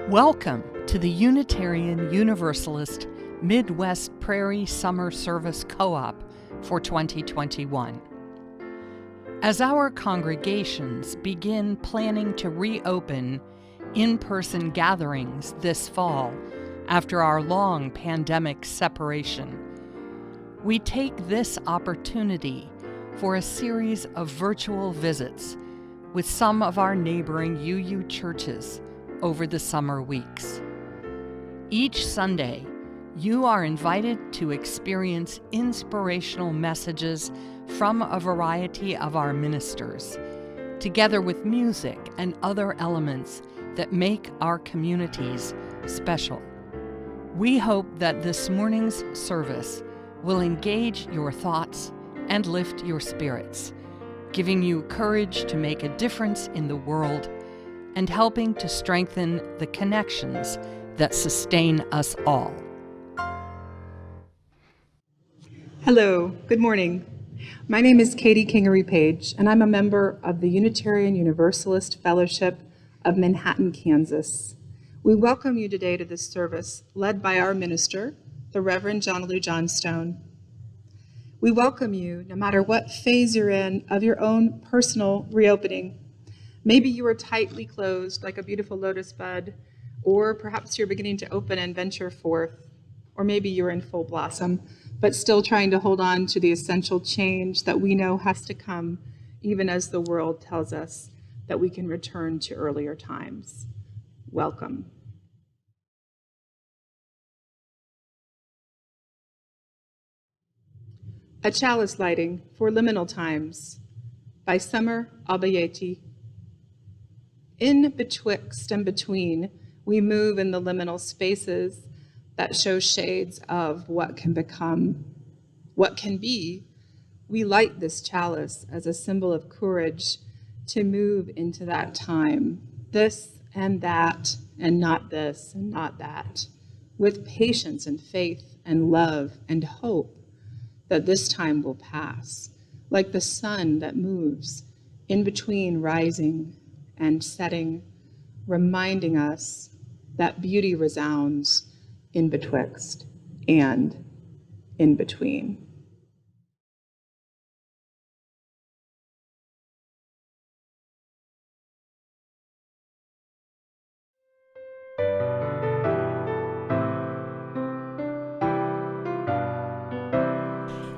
Welcome to the Unitarian Universalist Midwest Prairie Summer Service Co-op for 2021. As our congregations begin planning to reopen in-person gatherings this fall after our long pandemic separation, we take this opportunity for a series of virtual visits with some of our neighboring UU churches over the summer weeks. Each Sunday, you are invited to experience inspirational messages from a variety of our ministers, together with music and other elements that make our communities special. We hope that this morning's service will engage your thoughts and lift your spirits, giving you courage to make a difference in the world and helping to strengthen the connections that sustain us all. Hello, good morning. My name is Katie Kingery Page, and I'm a member of the Unitarian Universalist Fellowship of Manhattan, Kansas. We welcome you today to this service led by our minister, the Reverend John Lou Johnstone. We welcome you no matter what phase you're in of your own personal reopening. Maybe you are tightly closed like a beautiful lotus bud, or perhaps you're beginning to open and venture forth, or maybe you're in full blossom, but still trying to hold on to the essential change that we know has to come, even as the world tells us that we can return to earlier times. Welcome. A chalice lighting for liminal times by Summer Albayeti. In betwixt and between, we move in the liminal spaces that show shades of what can become, what can be. We light this chalice as a symbol of courage to move into that time, this and that, and not this and not that, with patience and faith and love and hope that this time will pass, like the sun that moves in between rising and setting, reminding us that beauty resounds in betwixt and in between.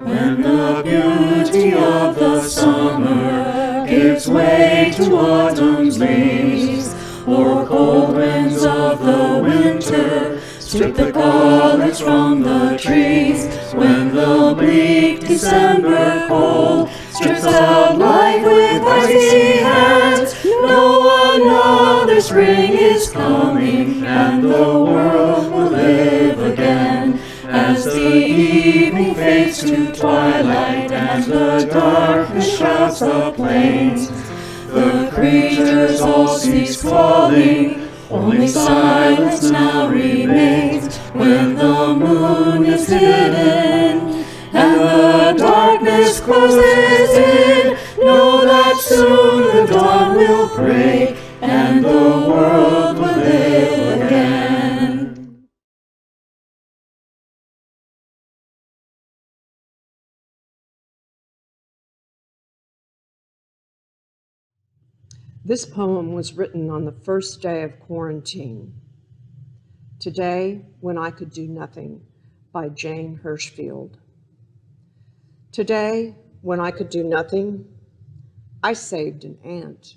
When the beauty of the summer gives way to autumn's leaves, or cold winds of the winter strip the colors from the trees, when the bleak December cold strips out life with icy hands, know another spring is coming, and the world will live again. As the evening fades to twilight and the darkness shrouds the plains, the creatures all cease calling, only silence now remains. When the moon is hidden and the darkness closes in, know that soon the dawn will break and the world will live again. This poem was written on the first day of quarantine. Today, When I Could Do Nothing, by Jane Hirschfield. Today, when I could do nothing, I saved an ant.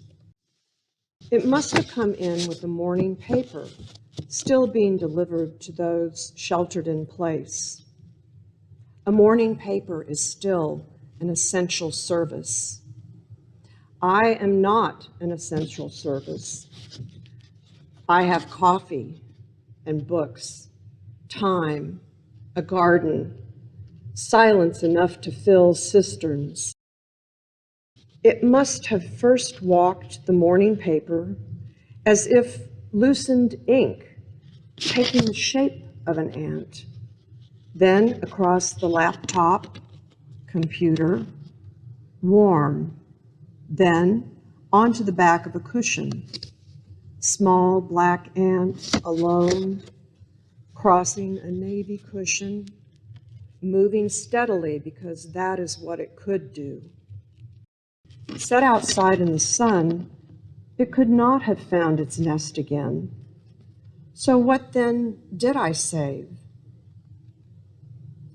It must have come in with the morning paper, still being delivered to those sheltered in place. A morning paper is still an essential service. I am not an essential service. I have coffee and books, time, a garden, silence enough to fill cisterns. It must have first walked the morning paper as if loosened ink, taking the shape of an ant, then across the laptop, computer, warm, then onto the back of a cushion. Small black ant alone, crossing a navy cushion, moving steadily because that is what it could do. Set outside in the sun, it could not have found its nest again. So what then did I save?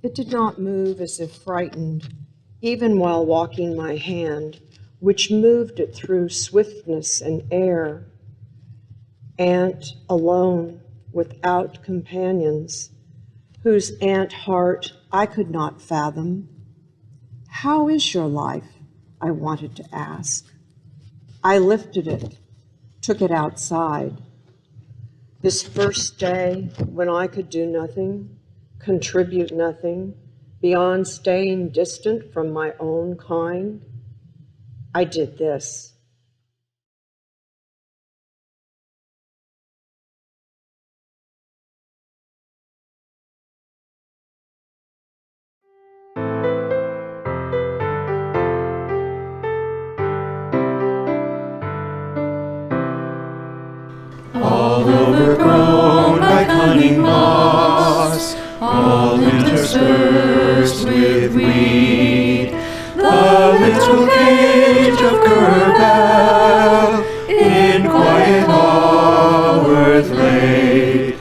It did not move as if frightened, even while walking my hand, which moved it through swiftness and air. Ant alone, without companions, whose ant heart I could not fathom. How is your life? I wanted to ask. I lifted it, took it outside. This first day when I could do nothing, contribute nothing, beyond staying distant from my own kind, I did this. All overgrown by cunning moss, all interspersed with weed, the little cage of Kerbel in quiet hours laid.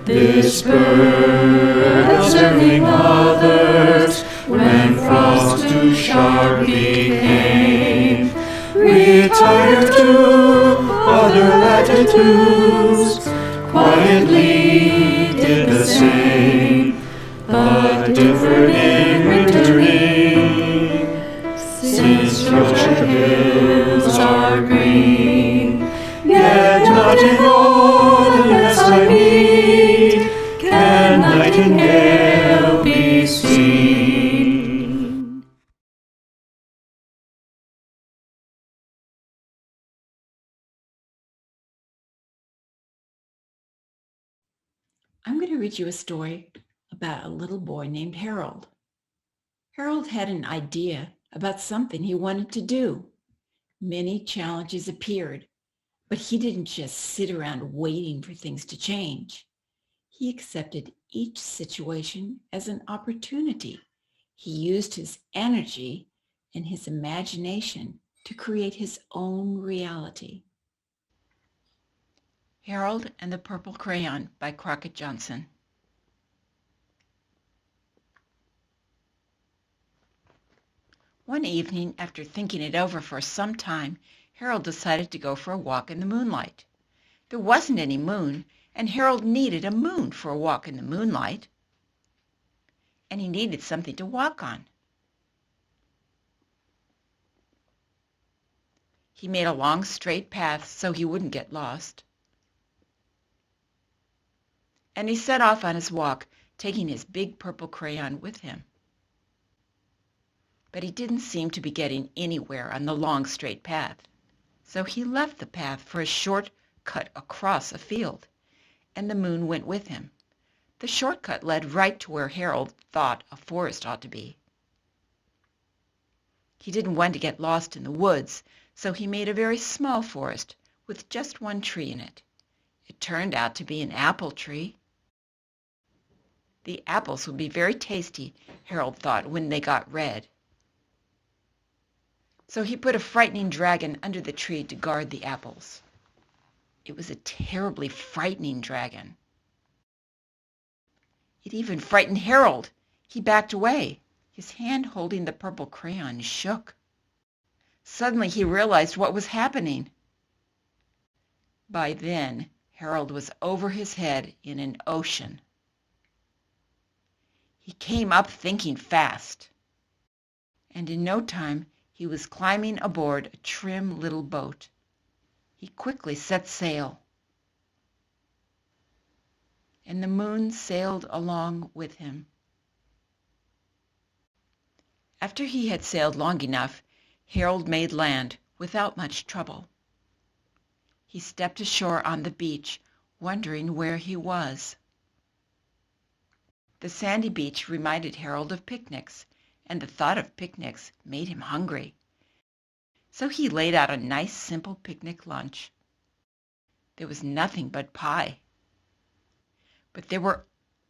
This bird observing others when frost too sharp became, retired to other latitudes, quietly did the same, but differed in wintering, since Yorkshire hills are green. Yet not in all unless I meet can nightingale be seen. I'm going to read you a story about a little boy named Harold. Harold had an idea about something he wanted to do. Many challenges appeared, but he didn't just sit around waiting for things to change. He accepted each situation as an opportunity. He used his energy and his imagination to create his own reality. Harold and the Purple Crayon by Crockett Johnson. One evening, after thinking it over for some time, Harold decided to go for a walk in the moonlight. There wasn't any moon, and Harold needed a moon for a walk in the moonlight. And he needed something to walk on. He made a long, straight path so he wouldn't get lost. And he set off on his walk, taking his big purple crayon with him. But he didn't seem to be getting anywhere on the long, straight path. So he left the path for a short cut across a field, and the moon went with him. The shortcut led right to where Harold thought a forest ought to be. He didn't want to get lost in the woods, so he made a very small forest with just one tree in it. It turned out to be an apple tree. The apples would be very tasty, Harold thought, when they got red. So he put a frightening dragon under the tree to guard the apples. It was a terribly frightening dragon. It even frightened Harold. He backed away. His hand holding the purple crayon shook. Suddenly he realized what was happening. By then, Harold was over his head in an ocean. He came up thinking fast, and in no time he was climbing aboard a trim little boat. He quickly set sail, and the moon sailed along with him. After he had sailed long enough, Harold made land without much trouble. He stepped ashore on the beach, wondering where he was. The sandy beach reminded Harold of picnics, and the thought of picnics made him hungry. So he laid out a nice, simple picnic lunch. there was nothing but pie. But there were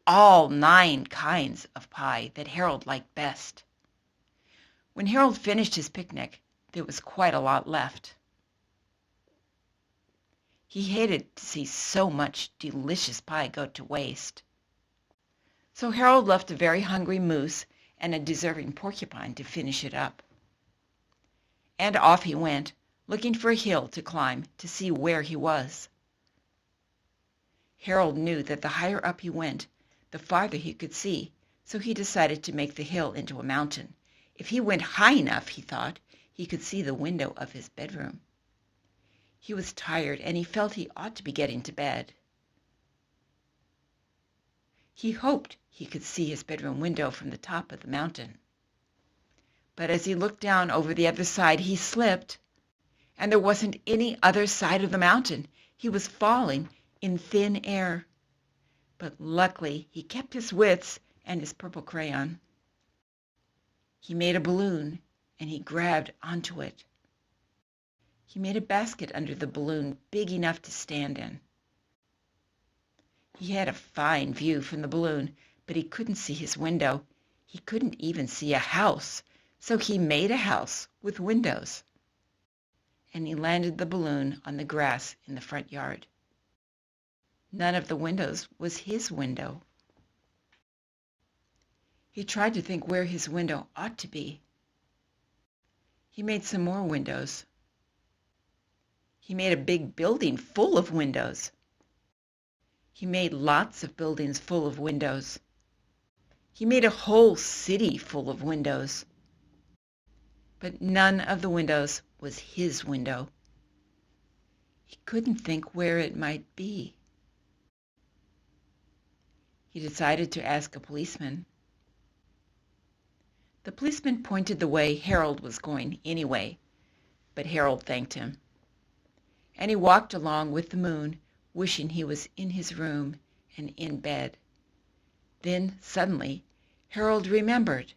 all 9 kinds of pie that Harold liked best. When Harold finished his picnic, there was quite a lot left. He hated to see so much delicious pie go to waste. So Harold left a very hungry moose and a deserving porcupine to finish it up. And off he went, looking for a hill to climb to see where he was. Harold knew that the higher up he went, the farther he could see, so he decided to make the hill into a mountain. If he went high enough, he thought, he could see the window of his bedroom. He was tired, and he felt he ought to be getting to bed. He hoped he could see his bedroom window from the top of the mountain. But as he looked down over the other side, he slipped, and there wasn't any other side of the mountain. He was falling in thin air. But luckily, he kept his wits and his purple crayon. He made a balloon, and he grabbed onto it. He made a basket under the balloon big enough to stand in. He had a fine view from the balloon, but he couldn't see his window. He couldn't even see a house, so he made a house with windows. And he landed the balloon on the grass in the front yard. None of the windows was his window. He tried to think where his window ought to be. He made some more windows. He made a big building full of windows. He made lots of buildings full of windows. He made a whole city full of windows. But none of the windows was his window. He couldn't think where it might be. He decided to ask a policeman. The policeman pointed the way Harold was going anyway, but Harold thanked him. And he walked along with the moon, wishing he was in his room and in bed. Then suddenly Harold remembered.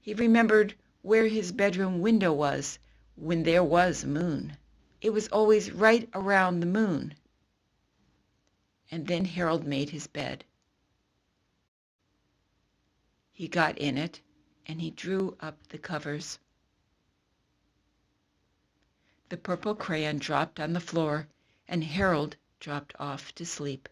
He remembered where his bedroom window was when there was a moon. It was always right around the moon. And then Harold made his bed. He got in it, and he drew up the covers. The purple crayon dropped on the floor, and Harold dropped off to sleep.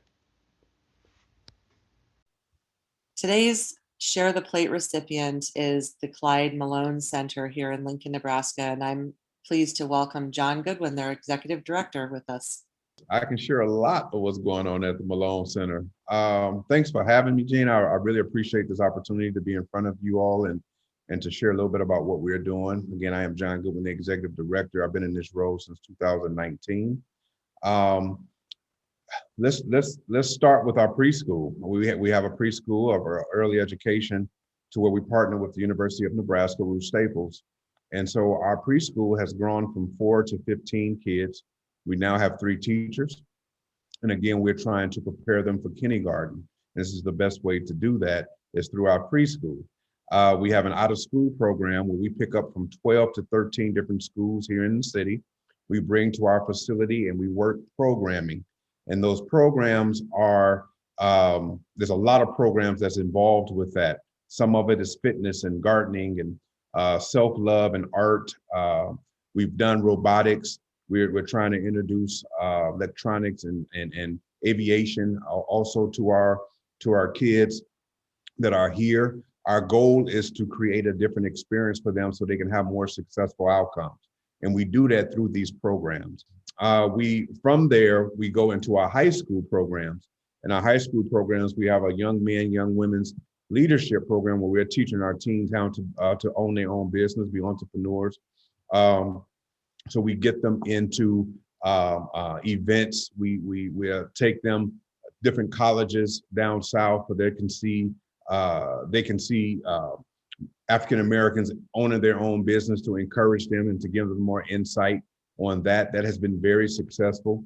Today's Share the Plate recipient is the Clyde Malone Center here in Lincoln, Nebraska, and I'm pleased to welcome John Goodwin, their executive director, with us. I can share a lot of what's going on at the Malone Center. Thanks for having me, Gene. I really appreciate this opportunity to be in front of you all and to share a little bit about what we're doing. Again, I am John Goodwin, the executive director. I've been in this role since 2019. Let's start with our preschool. We have a preschool of our early education to where we partner with the University of Nebraska, Ruth Staples. And so our preschool has grown from 4 to 15 kids. We now have 3 teachers. And again, we're trying to prepare them for kindergarten. This is the best way to do that is through our preschool. We have an out-of-school program where we pick up from 12 to 13 different schools here in the city. We bring to our facility and we work programming. And those programs are, there's a lot of programs that's involved with that. Some of it is fitness and gardening and self-love and art. We've done robotics. We're trying to introduce electronics and aviation also to our kids that are here. Our goal is to create a different experience for them so they can have more successful outcomes. And we do that through these programs. From there, we go into our high school programs. In our high school programs, we have a young men, young women's leadership program where we're teaching our teens how to own their own business, be entrepreneurs. So we get them into events. We take them different colleges down south so they can see African Americans owning their own business, to encourage them and to give them more insight on that. That has been very successful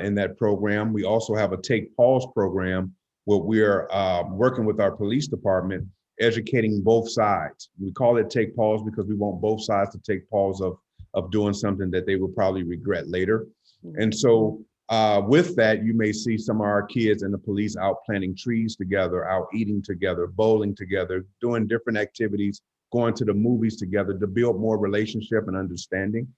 in that program. We also have a Take Pause program where we're working with our police department, educating both sides. We call it Take Pause because we want both sides to take pause of doing something that they will probably regret later. And so With that, you may see some of our kids and the police out planting trees together, out eating together, bowling together, doing different activities, going to the movies together to build more relationship and understanding.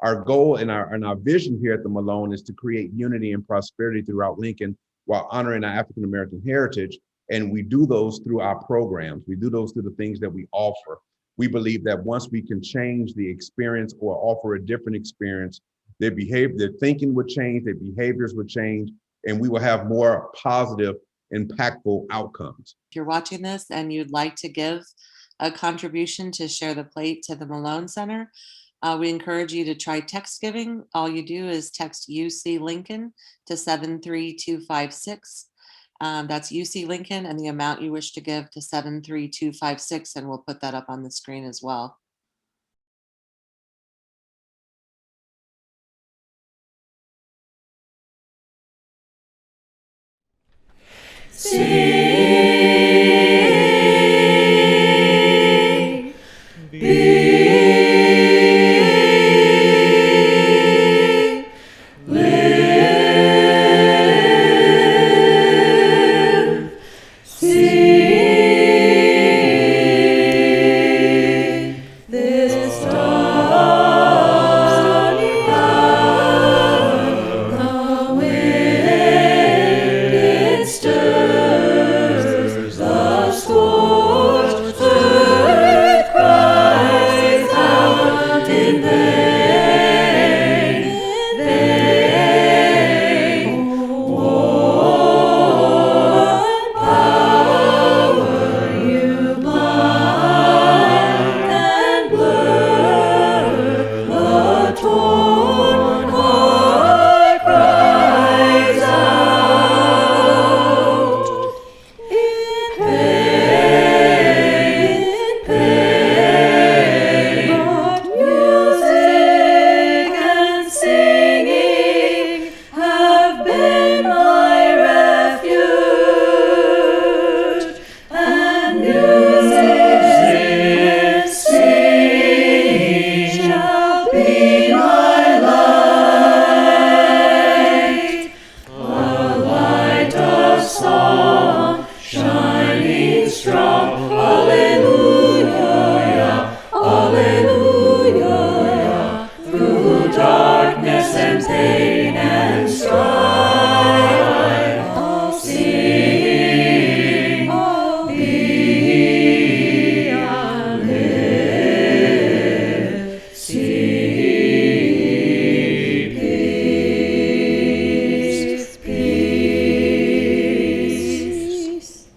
Our goal and our vision here at the Malone is to create unity and prosperity throughout Lincoln while honoring our African American heritage. And we do those through our programs. We do those through the things that we offer. We believe that once we can change the experience or offer a different experience, their behavior, their thinking would change, their behaviors would change, and we will have more positive, impactful outcomes. If you're watching this and you'd like to give a contribution to Share the Plate to the Malone Center, we encourage you to try text giving. All you do is text UC Lincoln to 73256. That's UC Lincoln and the amount you wish to give to 73256, and we'll put that up on the screen as well. Sing, be, live, sing, this starry hour, the wind it stirs, the scorched earth cries out in vain, vain. What power you blind and blur, the torn heart cries out in pain, but music and singing have been my refuge, and music and singing shall be my light, a light of song shining strong. Alleluia, alleluia, through darkness and pain and strife, I'll sing, I'll be, I'll live, see peace, peace.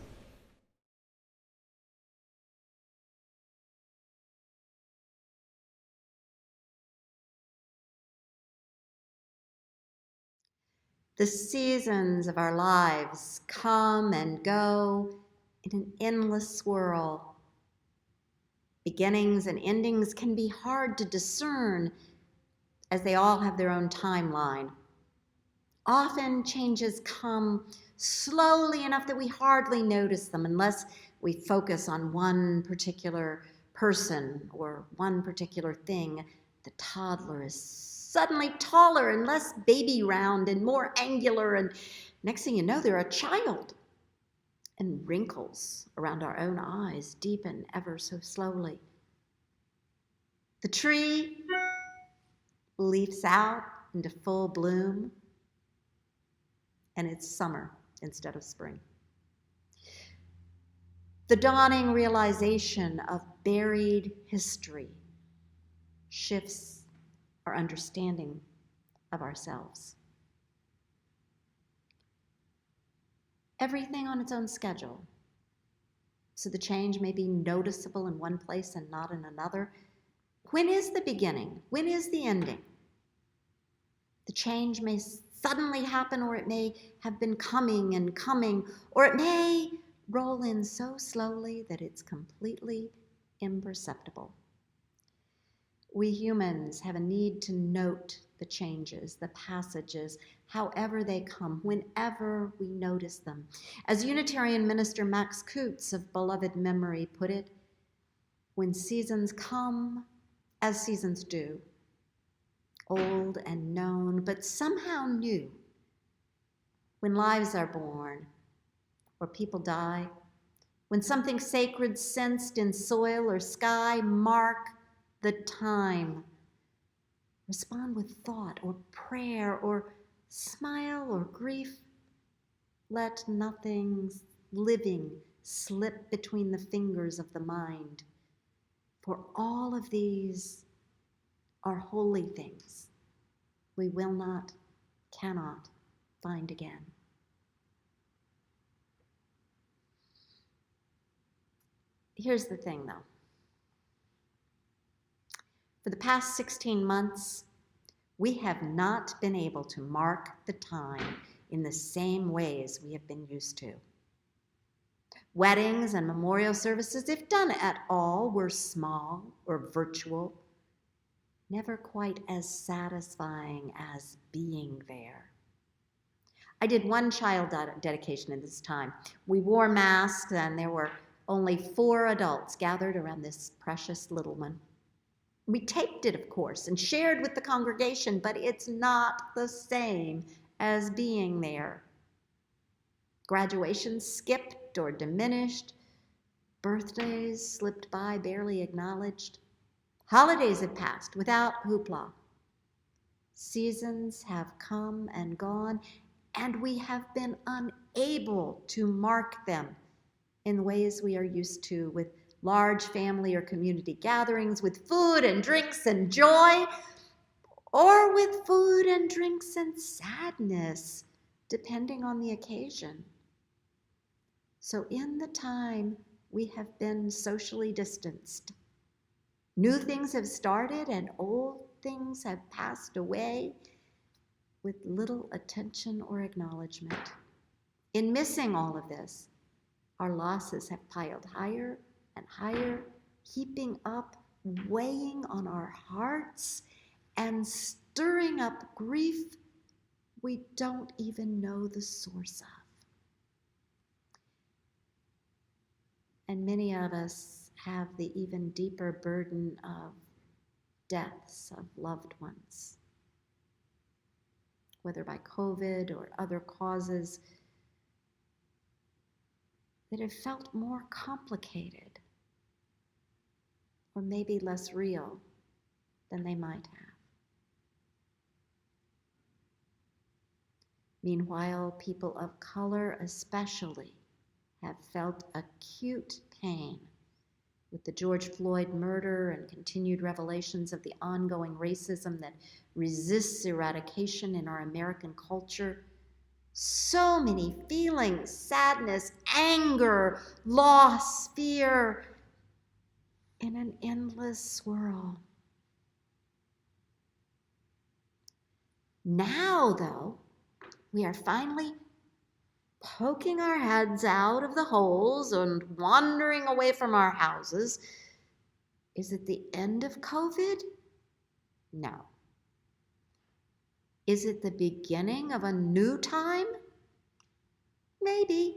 The seasons of our lives come and go in an endless swirl. Beginnings and endings can be hard to discern as they all have their own timeline. Often changes come slowly enough that we hardly notice them unless we focus on one particular person or one particular thing. The toddler is suddenly taller and less baby round and more angular, and next thing you know, they're a child. And wrinkles around our own eyes deepen ever so slowly. The tree leaves out into full bloom, and it's summer instead of spring. The dawning realization of buried history shifts our understanding of ourselves. Everything on its own schedule, so the change may be noticeable in one place and not in another. When is the beginning? When is the ending? The change may suddenly happen, or it may have been coming and coming, or it may roll in so slowly that it's completely imperceptible. We humans have a need to note the changes, the passages, however they come, whenever we notice them. As Unitarian minister Max Kutz of beloved memory put it, when seasons come, as seasons do, old and known, but somehow new, when lives are born or people die, when something sacred sensed in soil or sky, mark the time. Respond with thought or prayer or smile or grief. Let nothing living slip between the fingers of the mind, for all of these are holy things we will not, cannot find again. Here's the thing, though. For the past 16 months, we have not been able to mark the time in the same ways we have been used to. Weddings and memorial services, if done at all, were small or virtual, never quite as satisfying as being there. I did one child dedication in this time. We wore masks and there were only 4 adults gathered around this precious little one. We taped it, of course, and shared with the congregation, but it's not the same as being there. Graduations skipped or diminished. Birthdays slipped by, barely acknowledged. Holidays have passed without hoopla. Seasons have come and gone, and we have been unable to mark them in ways we are used to, with large family or community gatherings, with food and drinks and joy, or with food and drinks and sadness, depending on the occasion. So in the time we have been socially distanced, new things have started and old things have passed away with little attention or acknowledgement. In missing all of this, our losses have piled higher and higher, heaping up, weighing on our hearts, and stirring up grief we don't even know the source of. And many of us have the even deeper burden of deaths of loved ones, whether by COVID or other causes, that have felt more complicated or maybe less real than they might have. Meanwhile, people of color especially have felt acute pain with the George Floyd murder and continued revelations of the ongoing racism that resists eradication in our American culture. So many feelings: sadness, anger, loss, fear, in an endless swirl. Now, though, we are finally poking our heads out of the holes and wandering away from our houses. Is it the end of COVID? No. Is it the beginning of a new time? Maybe.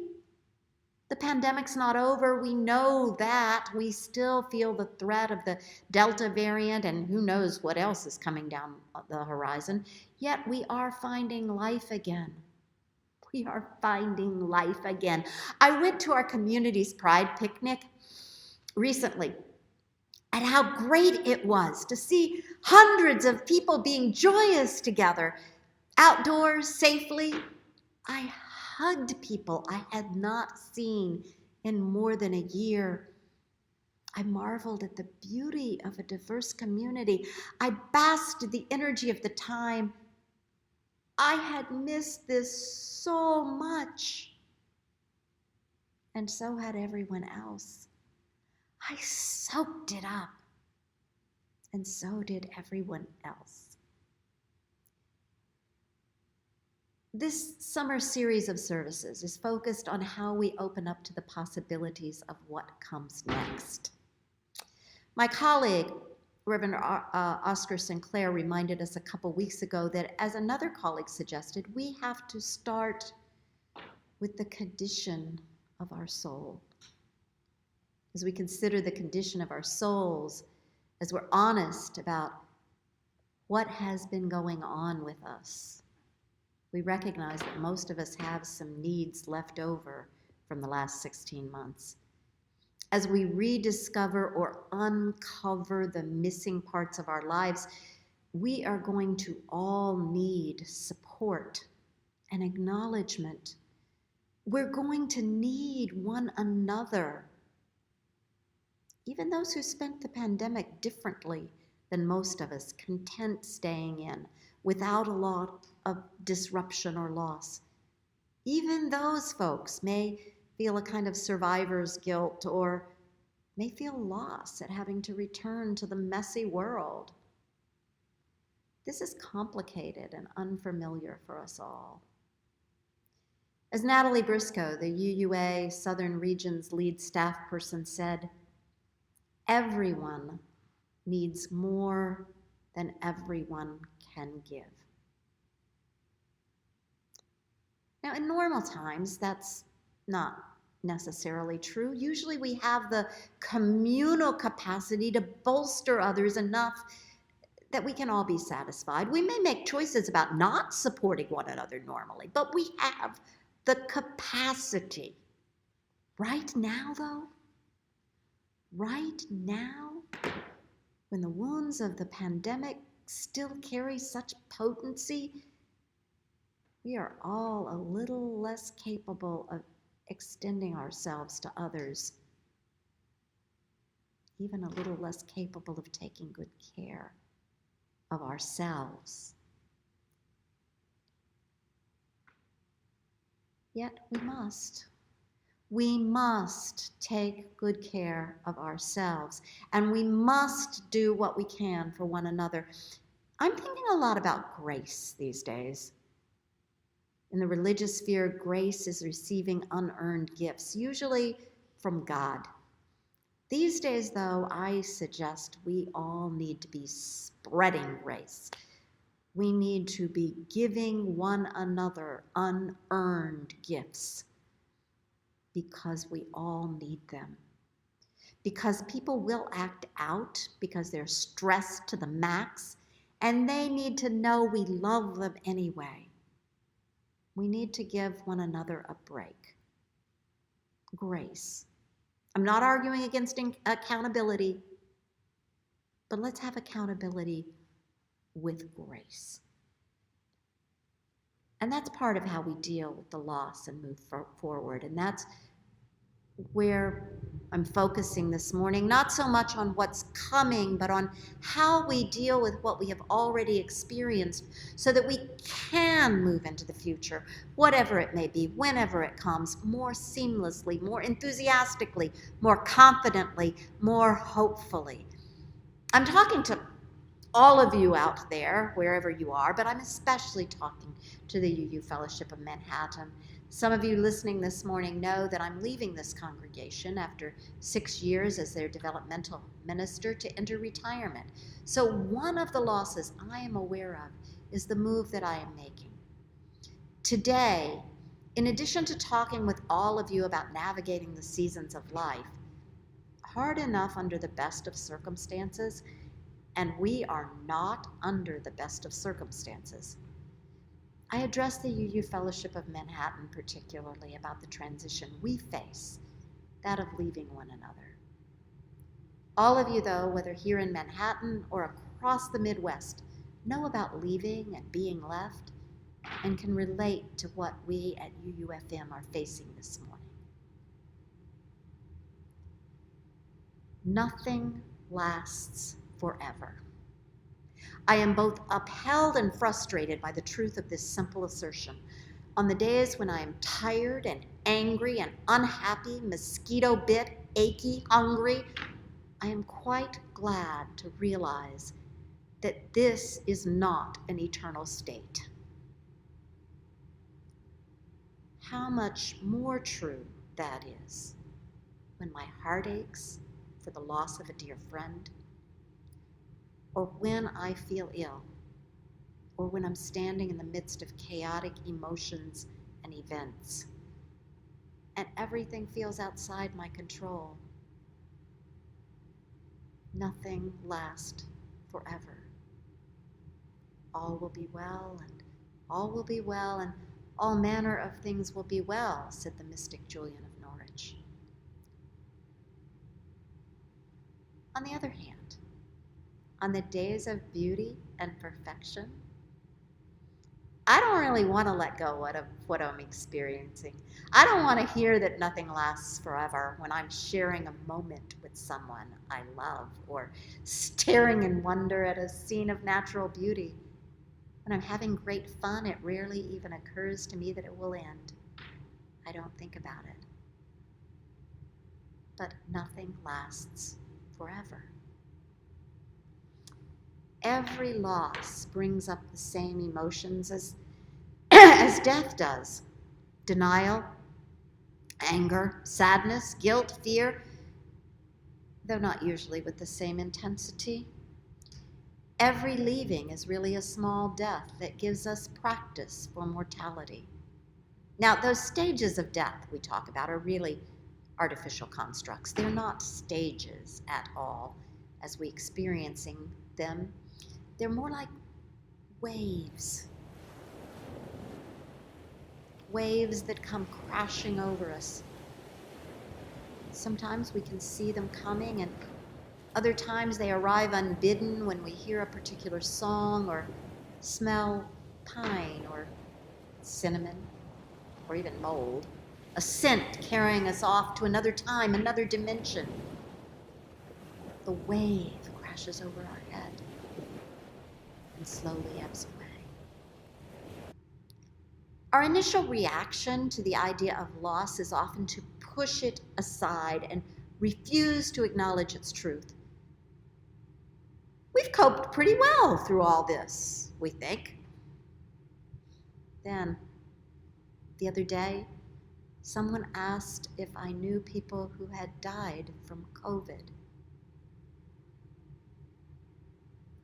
The pandemic's not over. We know that. We still feel the threat of the Delta variant, and who knows what else is coming down the horizon. Yet we are finding life again. We are finding life again. I went to our community's Pride picnic recently, and how great it was to see hundreds of people being joyous together, outdoors, safely. I hugged people I had not seen in more than a year. I marveled at the beauty of a diverse community. I basked in the energy of the time. I had missed this so much. And so had everyone else. I soaked it up. And so did everyone else. This summer series of services is focused on how we open up to the possibilities of what comes next. My colleague, Reverend Oscar Sinclair, reminded us a couple weeks ago that, as another colleague suggested, we have to start with the condition of our soul. As we consider the condition of our souls, as we're honest about what has been going on with us, We recognize that most of us have some needs left over from the last 16 months. As we rediscover or uncover the missing parts of our lives, we are going to all need support and acknowledgement. We're going to need one another. Even those who spent the pandemic differently than most of us, content staying in without a lot of disruption or loss. Even those folks may feel a kind of survivor's guilt or may feel loss at having to return to the messy world. This is complicated and unfamiliar for us all. As Natalie Briscoe, the UUA Southern Region's lead staff person, said, everyone needs more than everyone can give. Now, in normal times, that's not necessarily true. Usually we have the communal capacity to bolster others enough that we can all be satisfied. We may make choices about not supporting one another normally, but we have the capacity. Right now, though, right now, when the wounds of the pandemic still carry such potency, we are all a little less capable of extending ourselves to others, even a little less capable of taking good care of ourselves. Yet we must. We must take good care of ourselves, and we must do what we can for one another. I'm thinking a lot about grace these days. In the religious sphere, grace is receiving unearned gifts, usually from God. These days, though, I suggest we all need to be spreading grace. We need to be giving one another unearned gifts because we all need them. Because people will act out because they're stressed to the max, and they need to know we love them anyway. We need to give one another a break. Grace. I'm not arguing against accountability, but let's have accountability with grace. And that's part of how we deal with the loss and move forward. And that's where I'm focusing this morning, not so much on what's coming, but on how we deal with what we have already experienced so that we can move into the future, whatever it may be, whenever it comes, more seamlessly, more enthusiastically, more confidently, more hopefully. I'm talking to all of you out there, wherever you are, but I'm especially talking to the UU Fellowship of Manhattan. Some of you listening this morning know that I'm leaving this congregation after 6 years as their developmental minister to enter retirement. So one of the losses I am aware of is the move that I am making. Today, in addition to talking with all of you about navigating the seasons of life, hard enough under the best of circumstances, and we are not under the best of circumstances, I address the UU Fellowship of Manhattan particularly about the transition we face, that of leaving one another. All of you, though, whether here in Manhattan or across the Midwest, know about leaving and being left and can relate to what we at UUFM are facing this morning. Nothing lasts forever. I am both upheld and frustrated by the truth of this simple assertion. On the days when I am tired and angry and unhappy, mosquito bit, achy, hungry, I am quite glad to realize that this is not an eternal state. How much more true that is when my heart aches for the loss of a dear friend, or when I feel ill, or when I'm standing in the midst of chaotic emotions and events, and everything feels outside my control. Nothing lasts forever. All will be well, and All will be well, and all manner of things will be well, said the mystic Julian of Norwich. On the other hand, on the days of beauty and perfection, I don't really want to let go of what I'm experiencing. I don't want to hear that nothing lasts forever when I'm sharing a moment with someone I love, or staring in wonder at a scene of natural beauty. When I'm having great fun, it rarely even occurs to me that it will end. I don't think about it. But nothing lasts forever. Every loss brings up the same emotions as death does. Denial, anger, sadness, guilt, fear, though not usually with the same intensity. Every leaving is really a small death that gives us practice for mortality. Now, those stages of death we talk about are really artificial constructs. They're not stages at all as we experiencing them. They're more like waves. Waves that come crashing over us. Sometimes we can see them coming, and other times they arrive unbidden when we hear a particular song or smell pine or cinnamon or even mold, a scent carrying us off to another time, another dimension. The wave crashes over our head and slowly ebbs away. Our initial reaction to the idea of loss is often to push it aside and refuse to acknowledge its truth. We've coped pretty well through all this, we think. Then, the other day, someone asked if I knew people who had died from COVID.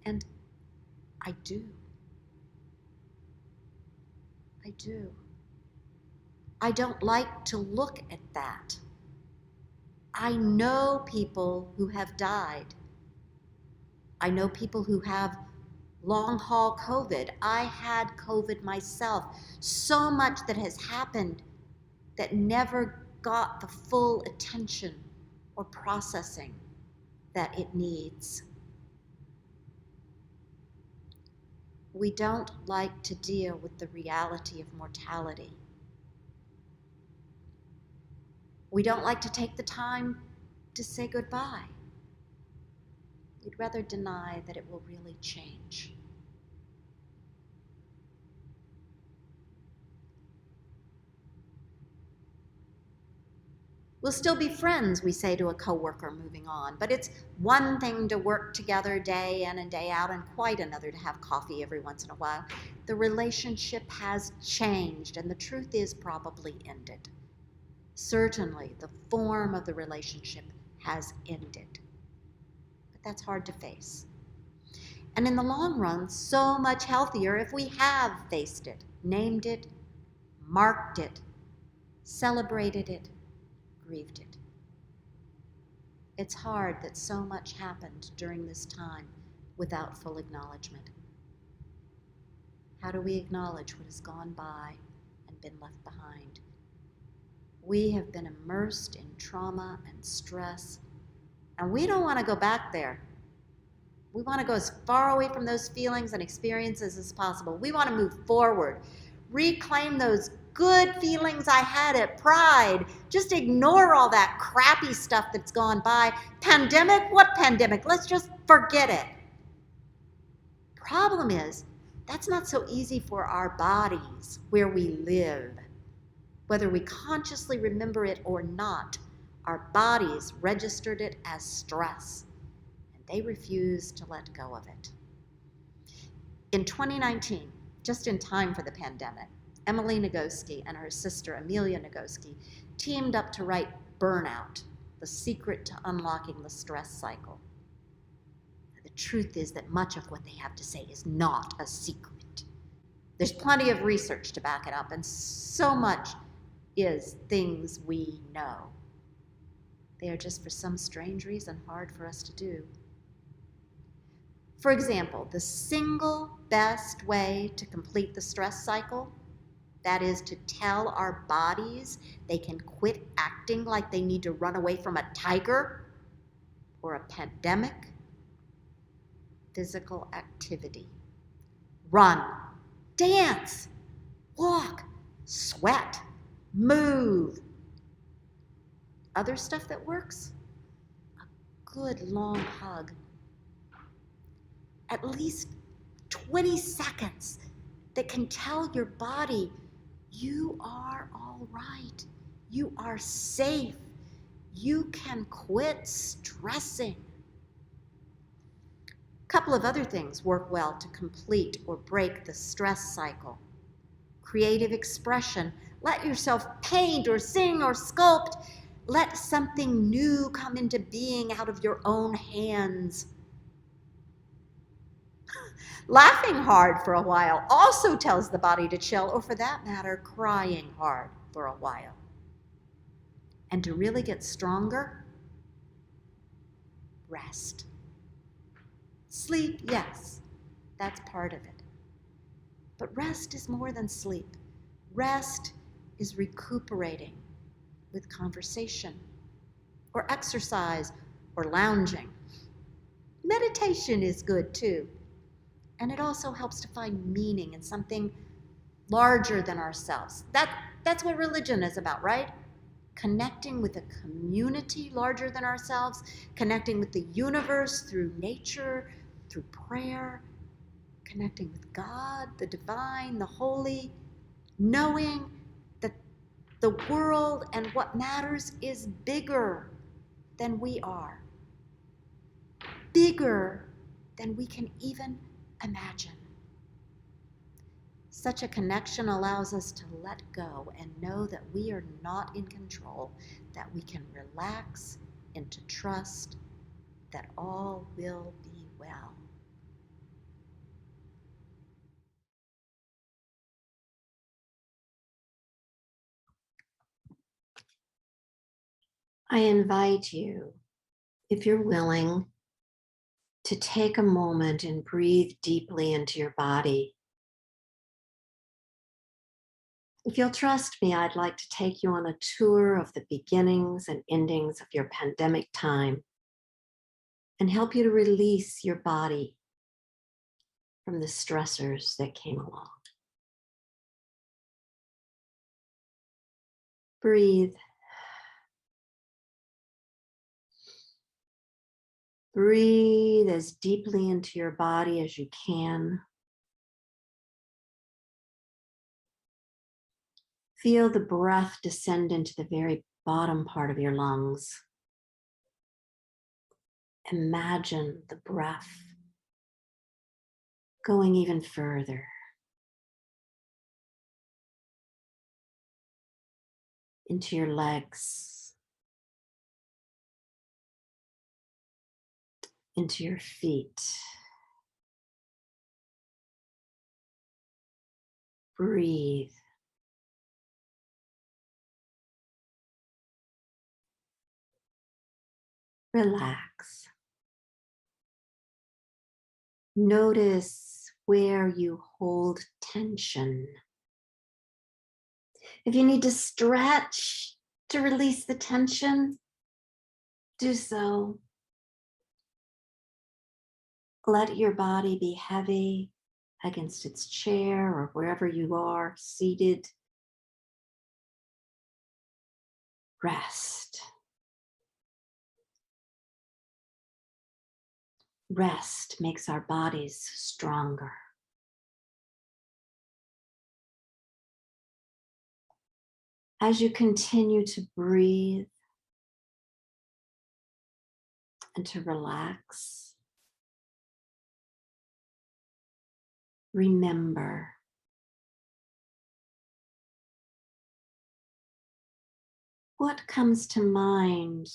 And I do. I do. I don't like to look at that. I know people who have died. I know people who have long-haul COVID. I had COVID myself. So much that has happened that never got the full attention or processing that it needs. We don't like to deal with the reality of mortality. We don't like to take the time to say goodbye. We'd rather deny that it will really change. We'll still be friends, we say to a coworker moving on, but it's one thing to work together day in and day out, and quite another to have coffee every once in a while. The relationship has changed, and the truth is probably ended. Certainly, the form of the relationship has ended. But that's hard to face. And in the long run, so much healthier if we have faced it, named it, marked it, celebrated it, grieved it. It's hard that so much happened during this time without full acknowledgement. How do we acknowledge what has gone by and been left behind? We have been immersed in trauma and stress, and we don't want to go back there. We want to go as far away from those feelings and experiences as possible. We want to move forward, reclaim those good feelings I had at Pride. Just ignore all that crappy stuff that's gone by. Pandemic? What pandemic? Let's just forget it. Problem is, that's not so easy for our bodies where we live. Whether we consciously remember it or not, our bodies registered it as stress, and they refuse to let go of it. In 2019, just in time for the pandemic, Emily Nagoski and her sister Amelia Nagoski teamed up to write Burnout, The Secret to Unlocking the Stress Cycle. The truth is that much of what they have to say is not a secret. There's plenty of research to back it up, and so much is things we know. They are just for some strange reason hard for us to do. For example, the single best way to complete the stress cycle, that is to tell our bodies they can quit acting like they need to run away from a tiger or a pandemic, physical activity. Run, dance, walk, sweat, move. Other stuff that works? A good long hug. At least 20 seconds that can tell your body, you are all right. You are safe. You can quit stressing. A couple of other things work well to complete or break the stress cycle. Creative expression. Let yourself paint or sing or sculpt. Let something new come into being out of your own hands. Laughing hard for a while also tells the body to chill, or for that matter, crying hard for a while. And to really get stronger, rest. Sleep, yes, that's part of it. But rest is more than sleep. Rest is recuperating with conversation, or exercise, or lounging. Meditation is good too. And it also helps to find meaning in something larger than ourselves. That's what religion is about, right? Connecting with a community larger than ourselves, connecting with the universe through nature, through prayer, connecting with God, the divine, the holy, knowing that the world and what matters is bigger than we are, bigger than we can even imagine. Such a connection allows us to let go and know that we are not in control, that we can relax into trust that all will be well. I invite you, if you're willing, to take a moment and breathe deeply into your body. If you'll trust me, I'd like to take you on a tour of the beginnings and endings of your pandemic time and help you to release your body from the stressors that came along. Breathe. Breathe as deeply into your body as you can. Feel the breath descend into the very bottom part of your lungs. Imagine the breath going even further into your legs, into your feet. Breathe. Relax. Notice where you hold tension. If you need to stretch to release the tension, do so. Let your body be heavy against its chair or wherever you are seated. Rest. Rest makes our bodies stronger. As you continue to breathe and to relax, remember what comes to mind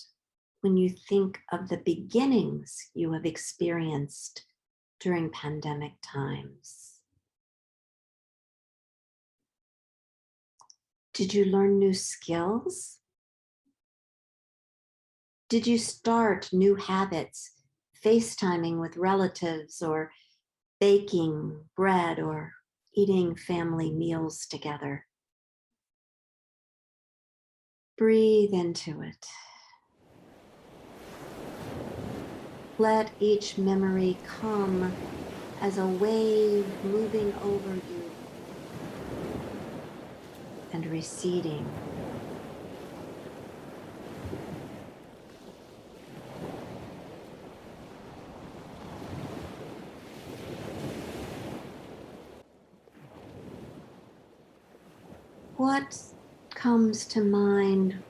when you think of the beginnings you have experienced during pandemic times. Did you learn new skills? Did you start new habits FaceTiming with relatives or baking bread or eating family meals together. Breathe into it. Let each memory come as a wave moving over you and receding. What comes to mind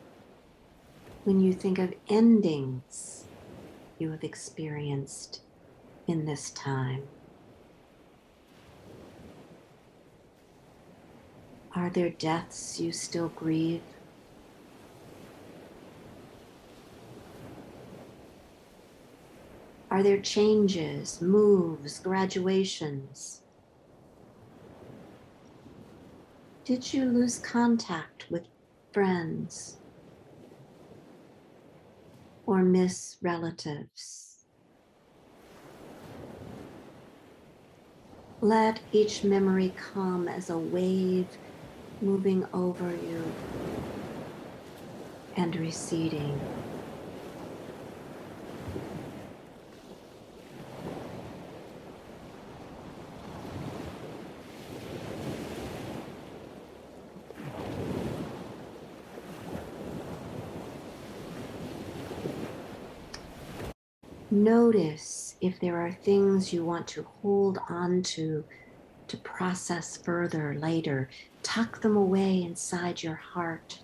when you think of endings you have experienced in this time? Are there deaths you still grieve? Are there changes, moves, graduations? Did you lose contact with friends or miss relatives? Let each memory come as a wave moving over you and receding. Notice if there are things you want to hold on to process further later. Tuck them away inside your heart.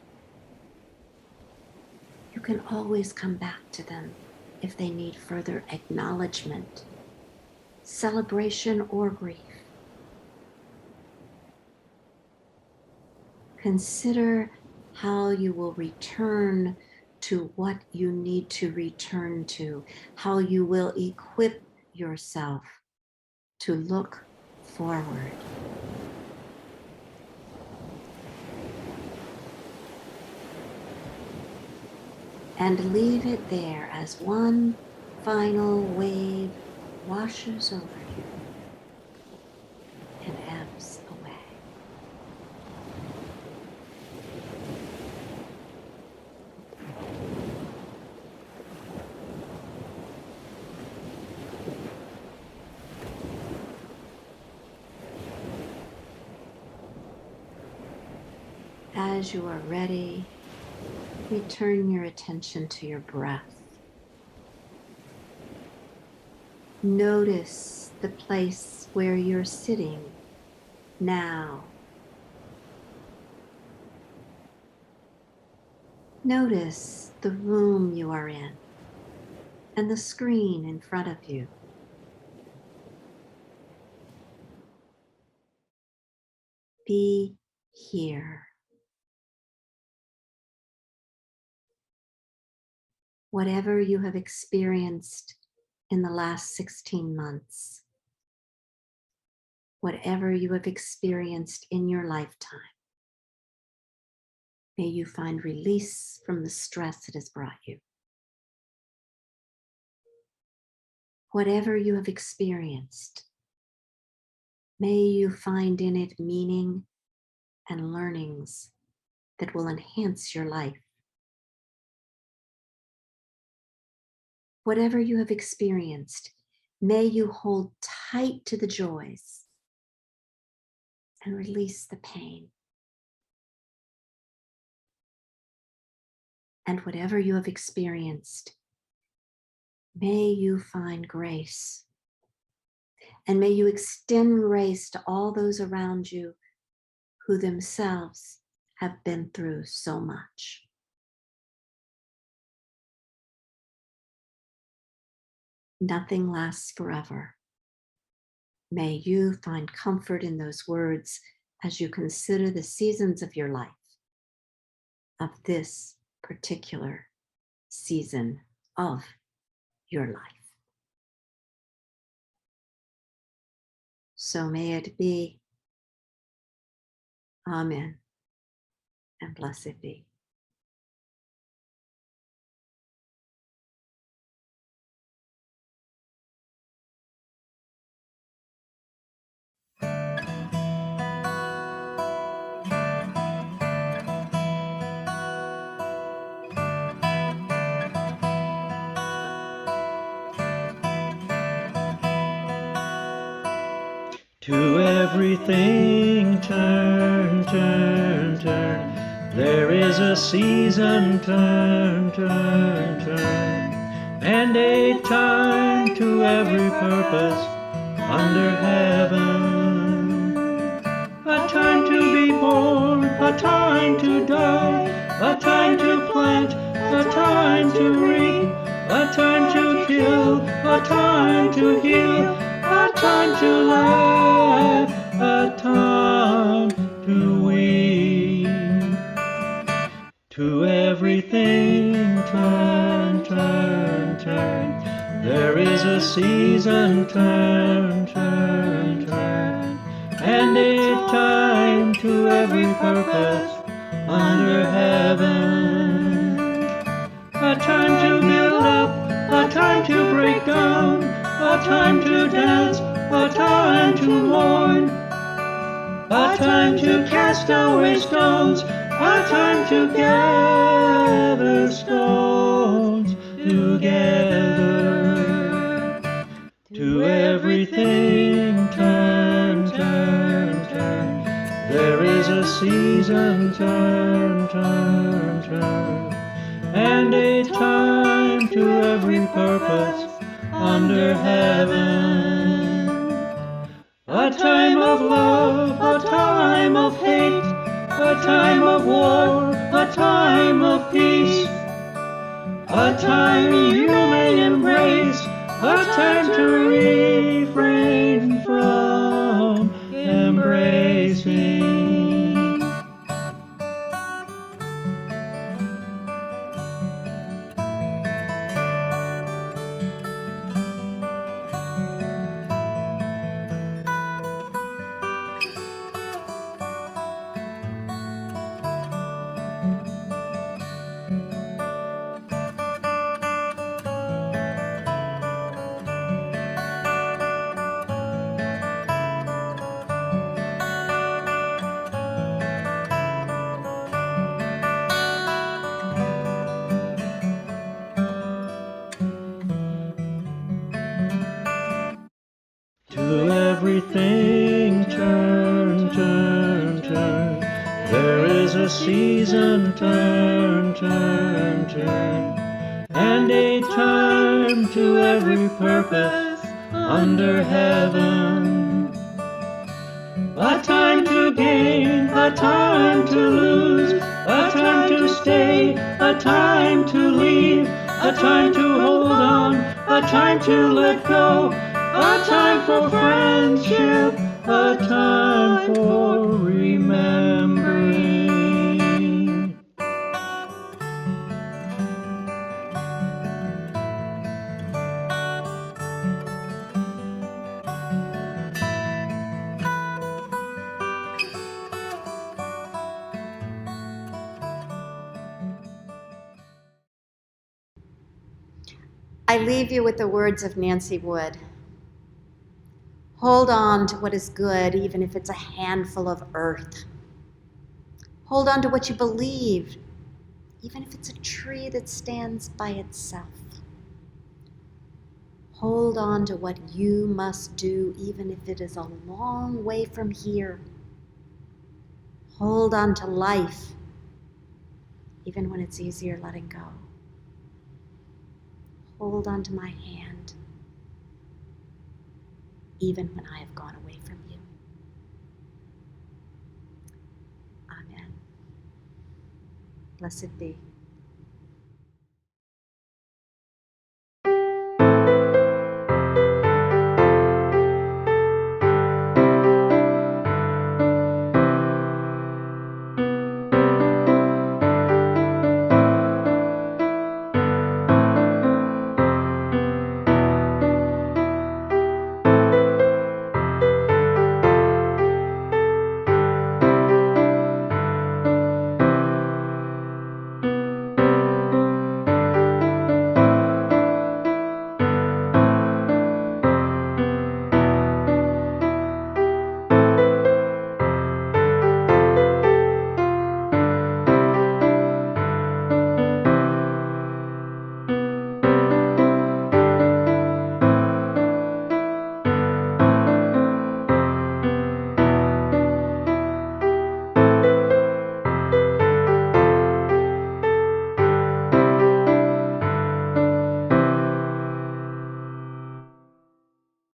You can always come back to them if they need further acknowledgement, celebration, or grief. Consider how you will return to what you need to return to, how you will equip yourself to look forward. And leave it there as one final wave washes over you and ebbs away. As you are ready, return your attention to your breath. Notice the place where you're sitting now. Notice the room you are in and the screen in front of you. Be here. Whatever you have experienced in the last 16 months, whatever you have experienced in your lifetime, may you find release from the stress it has brought you. Whatever you have experienced, may you find in it meaning and learnings that will enhance your life. Whatever you have experienced, may you hold tight to the joys and release the pain. And whatever you have experienced, may you find grace. And may you extend grace to all those around you who themselves have been through so much. Nothing lasts forever. May you find comfort in those words as you consider the seasons of your life, of this particular season of your life. So may it be. Amen. And blessed be. To everything turn, turn, turn. There is a season, turn, turn, turn. And a time to every purpose under heaven. A time to be born, a time to die, a time to plant, a time to reap, a time to kill, a time to heal, a time to laugh, a time to weep. To everything turn, turn, turn. There is a season, turn, turn, turn. And a time to every purpose under heaven. A time to build up, a time to break down, a time to dance, a time to mourn, a time to cast away stones, a time to gather stones together. To everything turn, turn, turn. There is a season, turn, turn, turn. And a time to every purpose under heaven. A time of love, a time of hate, a time of war, a time of peace, a time you may embrace, a time to refrain from embracing. To everything turn, turn, turn. There is a season, turn, turn, turn. And a time to every purpose under heaven. A time to gain, a time to lose, a time to stay, a time to leave, a time to hold on, a time to let go, a time for friendship, a time for remembering. I leave you with the words of Nancy Wood. Hold on to what is good, even if it's a handful of earth. Hold on to what you believe, even if it's a tree that stands by itself. Hold on to what you must do, even if it is a long way from here. Hold on to life, even when it's easier letting go. Hold on to my hand, even when I have gone away from you. Amen. Blessed be.